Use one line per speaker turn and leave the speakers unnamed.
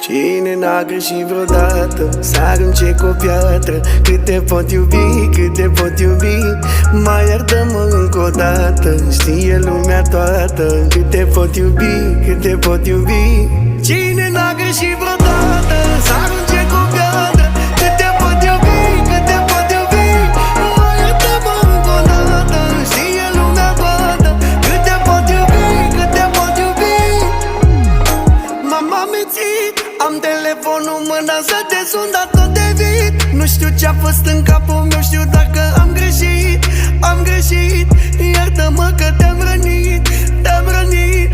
Cine n-a greșit vreodată să arunce cu o piatră? Cât te pot iubi, cât te pot iubi, mai iartă-mă încă o dată. Știe lumea toată cât te pot iubi, cât te pot iubi. Cine n-a greșit vreodată să arunce cu o piatră? Cât te pot iubi, cât te pot iubi, mai iartă-mă încă o dată. Știe lumea toată cât te pot iubi, cât te pot iubi. M-am amintit, am telefonul în mână să te sun, dar tot evit. Nu știu ce-a fost în capul meu, știu dacă am greșit. Am greșit, iartă-mă că te-am rănit, te-am rănit.